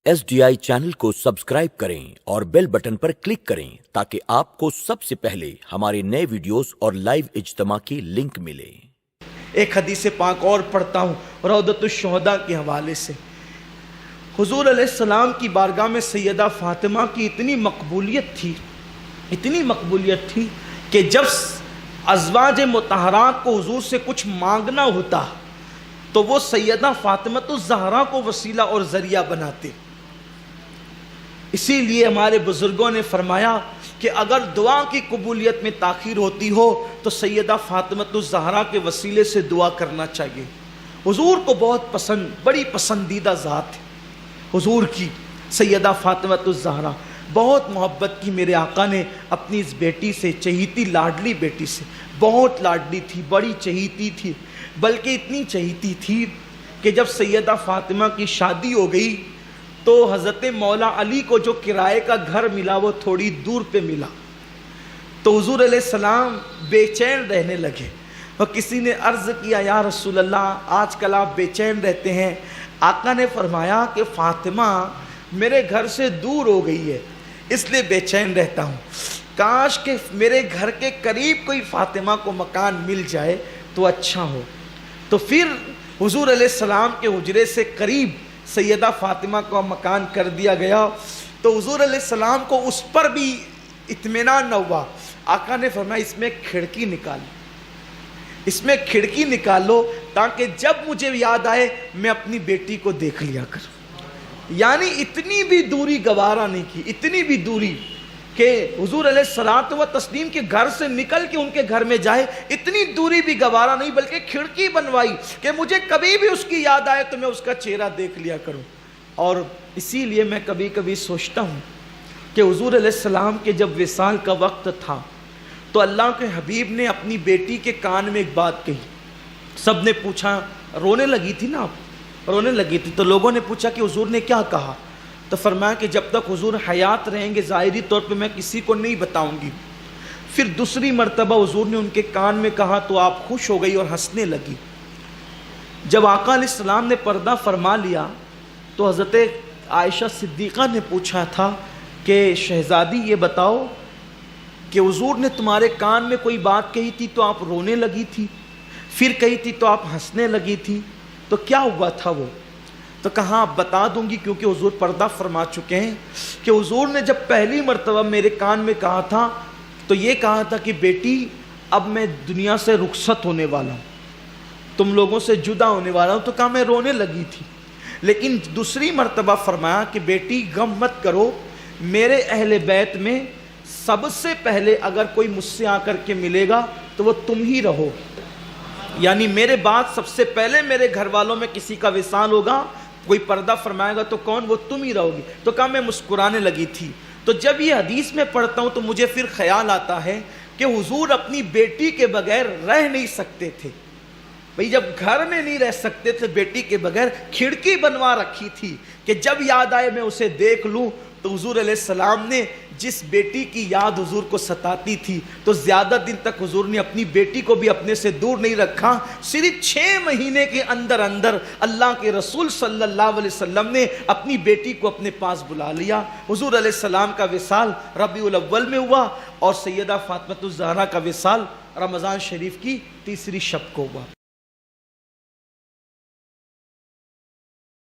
SDI channel को subscribe करें और बेल बटन पर क्लिक करें ताकि आपको सबसे पहले हमारे नए वीडियोस और लाइव इज्तिमा की लिंक मिले। एक हदीस पाक और पढ़ता हूँ रौदतुश्शुहदा के हवाले से। हुजूर अलैहिस्सलाम की बारगाह में सैयदा फातिमा की इतनी मकबूलियत थी कि जब अज़वाज मुतहरात को हुजूर से कुछ मांगना होता तो वो सैयदा फातिमतुज़ ज़हरा को वसीला और ज़रिया बनाते। इसीलिए हमारे बुजुर्गों ने फरमाया कि अगर दुआ की कबूलियत में ताख़ीर होती हो तो सैयदा फातिमतुज़ ज़हरा के वसीले से दुआ करना चाहिए। हुजूर को बहुत पसंद, बड़ी पसंदीदा ज़ात है हुजूर की सैयदा फातिमतुज़ ज़हरा। बहुत मोहब्बत की मेरे आका ने अपनी इस बेटी से, चहीती लाडली बेटी से। बहुत लाडली थी, बड़ी चहीती थी, बल्कि इतनी चहीती थी कि जब सैयदा फातिमा की शादी हो गई तो हज़रत मौला अली को जो किराए का घर मिला वो थोड़ी दूर पे मिला। तो हुजूर अलैहिस्सलाम बेचैन रहने लगे और किसी ने अर्ज़ किया, या रसूल अल्लाह आजकल आप बेचैन रहते हैं। आका ने फरमाया कि फातिमा मेरे घर से दूर हो गई है इसलिए बेचैन रहता हूँ। काश के मेरे घर के करीब कोई फातिमा को मकान मिल जाए तो अच्छा हो। तो फिर हुजूर अलैहिस्सलाम के हुजरे से करीब सैयदा फातिमा का मकान कर दिया गया। तो हुजूर अलैहिस्सलाम को उस पर भी इत्मीनान न हुआ। आका ने फरमाया इसमें खिड़की निकालो ताकि जब मुझे याद आए मैं अपनी बेटी को देख लिया करूं। यानी इतनी भी दूरी गवारा नहीं की, इतनी भी दूरी कि हुजूर अलैहिस्सलातु व तस्लीम के घर से निकल के उनके घर में जाए, इतनी दूरी भी गवारा नहीं, बल्कि खिड़की बनवाई कि मुझे कभी भी उसकी याद आए तो मैं उसका चेहरा देख लिया करूं। और इसीलिए मैं कभी कभी सोचता हूं कि हुजूर अलैहिस्सलाम के जब विसाल का वक्त था तो अल्लाह के हबीब ने अपनी बेटी के कान में एक बात कही। सब ने पूछा, रोने लगी थी ना आप, रोने लगी थी, तो लोगों ने पूछा कि हुजूर ने क्या कहा। तो फरमाया कि जब तक हुजूर हयात रहेंगे ज़ाहिरी तौर पे मैं किसी को नहीं बताऊंगी। फिर दूसरी मर्तबा हुजूर ने उनके कान में कहा तो आप खुश हो गई और हंसने लगी। जब आका अलैहिस्सलाम ने पर्दा फरमा लिया तो हज़रत आयशा सिद्दीक़ा ने पूछा था कि शहज़ादी ये बताओ कि हुजूर ने तुम्हारे कान में कोई बात कही थी तो आप रोने लगी थी, फिर कही थी तो आप हंसने लगी थी, तो क्या हुआ था वो? तो कहा आप बता दूंगी क्योंकि हुजूर पर्दा फरमा चुके हैं कि हुजूर ने जब पहली मर्तबा मेरे कान में कहा था तो ये कहा था कि बेटी अब मैं दुनिया से रुखसत होने वाला हूँ, तुम लोगों से जुदा होने वाला हूँ। तो कहा मैं रोने लगी थी। लेकिन दूसरी मर्तबा फरमाया कि बेटी गम मत करो, मेरे अहले बैत में सबसे पहले अगर कोई मुझसे आकर के मिलेगा तो वो तुम ही रहो। यानी मेरे बाद सबसे पहले मेरे घर वालों में किसी का विसाल होगा, कोई पर्दा फरमाएगा तो कौन? वो तुम ही रहोगी। तो कहा मैं मुस्कुराने लगी थी। तो जब ये हदीस में पढ़ता हूँ तो मुझे फिर ख्याल आता है कि हुजूर अपनी बेटी के बगैर रह नहीं सकते थे। भाई जब घर में नहीं रह सकते थे बेटी के बगैर, खिड़की बनवा रखी थी कि जब याद आए मैं उसे देख लूँ। तो हुजूर अलैहिस्सलाम ने जिस बेटी की याद हुजूर को सताती थी तो ज़्यादा दिन तक हुजूर ने अपनी बेटी को भी अपने से दूर नहीं रखा। सिर्फ 6 महीने के अंदर अंदर अल्लाह के रसूल सल्लल्लाहु अलैहि वसल्लम ने अपनी बेटी को अपने पास बुला लिया। हुजूर अलैहिस्सलाम का विसाल रबीउल अव्वल में हुआ और सैयदा फातिमतुज़ ज़हरा का विसाल रमज़ान शरीफ की तीसरी शब को हुआ।